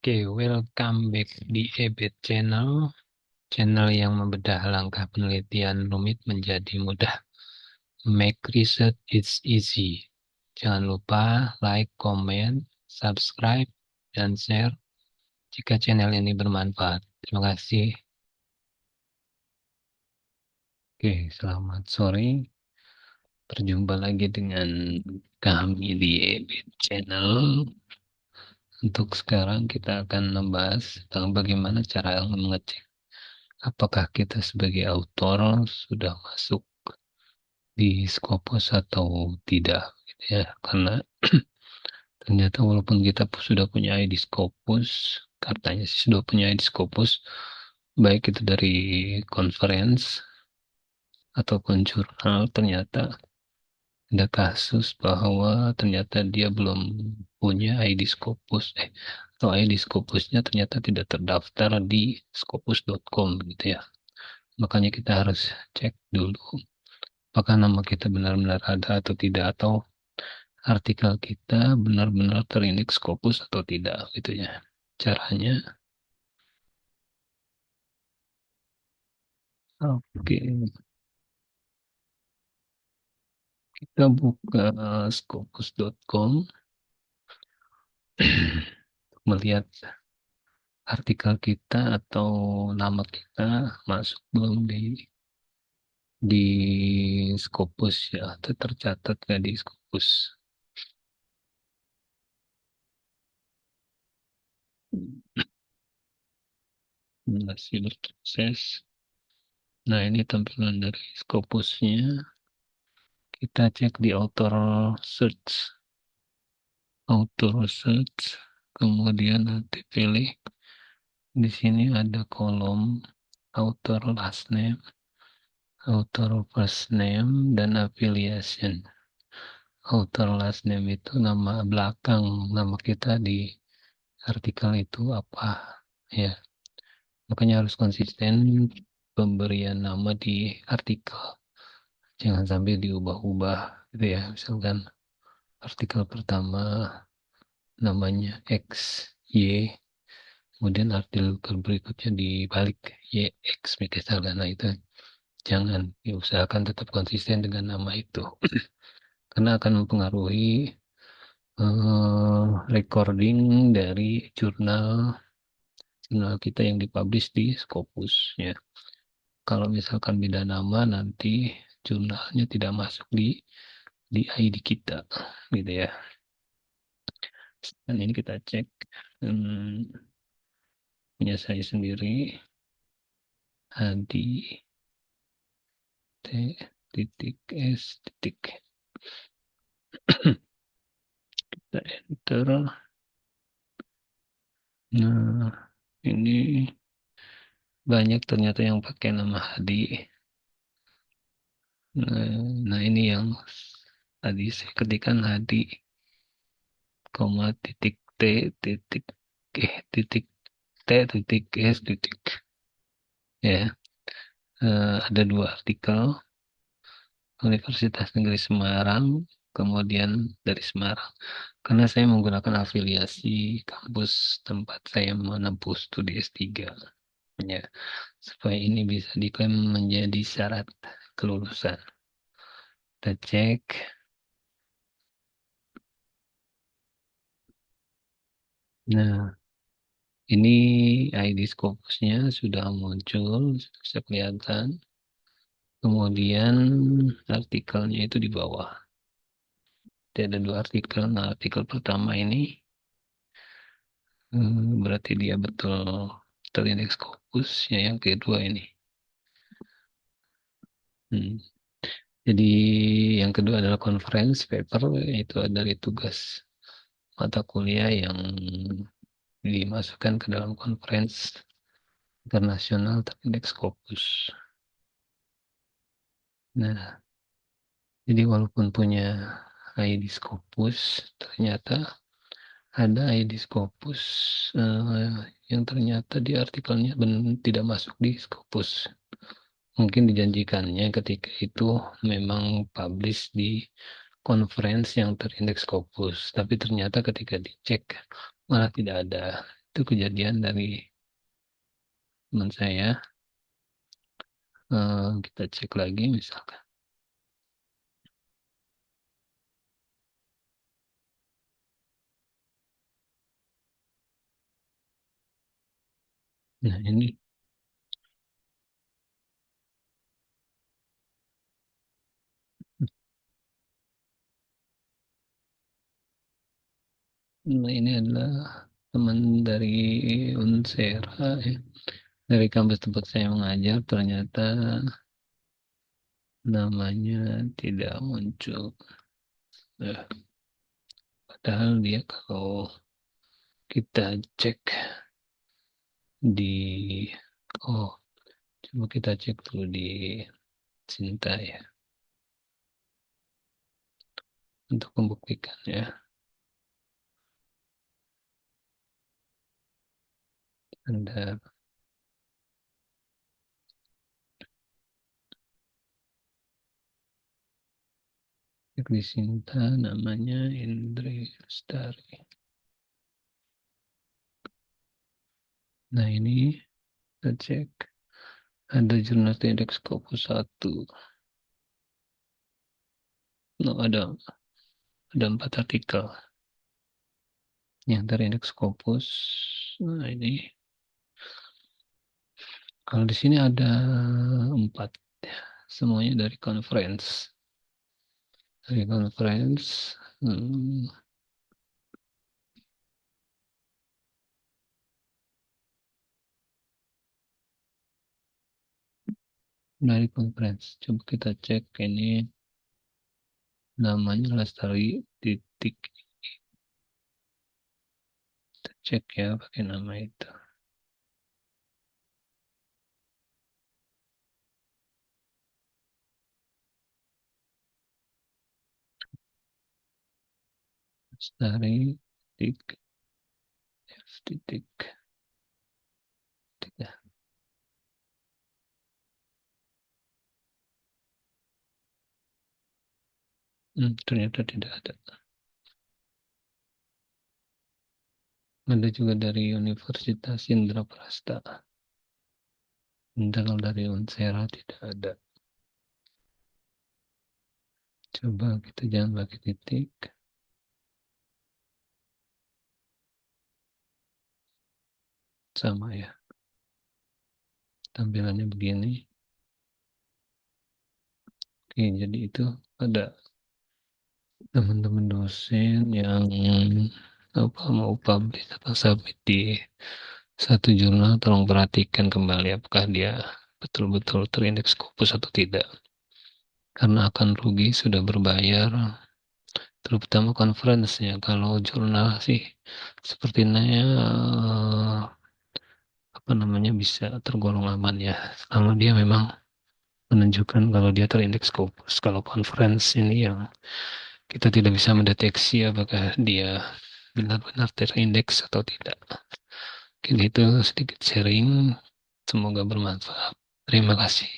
Oke, welcome back di EBET channel yang membedah langkah penelitian rumit menjadi mudah. Make research it's easy. Jangan lupa like, comment, subscribe, dan share jika channel ini bermanfaat. Terima kasih. Oke, selamat sore. Berjumpa lagi dengan kami di EBET Channel. Untuk sekarang kita akan membahas tentang bagaimana cara mengecek apakah kita sebagai autor sudah masuk di Scopus atau tidak, gitu ya. Karena ternyata walaupun kita sudah punya ID Scopus, katanya sih sudah punya ID Scopus, baik itu dari conference ataupun jurnal, ternyata ada kasus bahwa ternyata dia belum punya ID Scopus, atau ID Scopusnya ternyata tidak terdaftar di scopus.com, gitu ya. Makanya kita harus cek dulu apakah nama kita benar-benar ada atau tidak, atau artikel kita benar-benar terindeks Scopus atau tidak, gitu ya. Caranya, oke, kita buka scopus.com untuk melihat artikel kita atau nama kita masuk belum di Scopus, ya, atau tercatat nggak di Scopus. Masih berproses. Nah, ini tampilan dari Scopusnya. Kita cek di author search, kemudian nanti pilih di sini ada kolom author last name, author first name, dan affiliation. Author last name itu nama belakang nama kita di artikel itu apa, ya. Makanya harus konsisten pemberian nama di artikel, jangan sampai diubah-ubah, gitu ya. Misalkan artikel pertama namanya X, Y, kemudian artikel berikutnya dibalik YX misalnya. Nah, itu jangan, diusahakan tetap konsisten dengan nama itu karena akan mempengaruhi recording dari jurnal kita yang dipublish di Scopus, ya. Kalau misalkan beda nama, nanti jurnalnya tidak masuk di ID kita, gitu ya. Dan ini kita cek punya saya sendiri, Hadi T titik S titik, kita enter. Nah, ini banyak ternyata yang pakai nama Hadi. Nah, ini yang tadi saya ketikkan Hadi, koma titik T titik titik T titik S titik, ya. Ada dua artikel, Universitas Negeri Semarang, kemudian dari Semarang, karena saya menggunakan afiliasi kampus tempat saya menempuh studi S3, ya, supaya ini bisa diklaim menjadi syarat kelulusan. Kita cek. Nah, Ini ID Scopusnya sudah muncul, sudah bisa kelihatan. Kemudian artikelnya itu di bawah. Jadi ada dua artikel. Nah, artikel pertama ini berarti dia betul terindeks Scopus. Ya, yang kedua ini. Hmm. Jadi yang kedua adalah conference paper, itu dari tugas mata kuliah yang dimasukkan ke dalam conference internasional terindeks Scopus. Nah, jadi walaupun punya ID Scopus, ternyata ada ID Scopus yang ternyata di artikelnya tidak masuk di Scopus. Mungkin dijanjikannya ketika itu memang publish di conference yang terindeks Scopus, tapi ternyata ketika dicek malah tidak ada. Itu kejadian dari teman saya. Kita cek lagi misalkan. Nah ini, nah ini adalah teman dari Unsera, ya. Dari kampus tempat saya mengajar, ternyata namanya tidak muncul. Eh, Padahal dia kalau kita cek di, oh, coba kita cek dulu di Cinta ya, untuk membuktikan ya. Anda cek di Cinta, namanya Indri Lestari. Nah ini kita cek, ada jurnal indeks Scopus 1. No, ada 4 artikel yang terindeks Scopus. Nah ini, kalau di sini ada 4, semuanya dari conference. Dari conference, dari conference. Coba kita cek ini, namanya Lestari titik. Kita cek ya pakai nama itu. Lestari titik F titik. Titik. Ternyata tidak ada. Ada juga dari Universitas Indraprasta. Internal dari Unsera tidak ada. Coba kita jangan pakai titik. Sama ya. Tampilannya begini. Oke, jadi itu ada teman-teman dosen yang apa mau publish atau submit di satu jurnal, tolong perhatikan kembali apakah dia betul-betul terindeks Scopus atau tidak. Karena akan rugi sudah berbayar, terutama conference-nya. Kalau jurnal sih sepertinya apa namanya bisa tergolong aman ya. Kalau dia memang menunjukkan kalau dia terindeks Scopus. Kalau conference ini yang kita tidak bisa mendeteksi apakah dia benar-benar terindeks atau tidak. Mungkin itu sedikit sharing. Semoga bermanfaat. Terima kasih.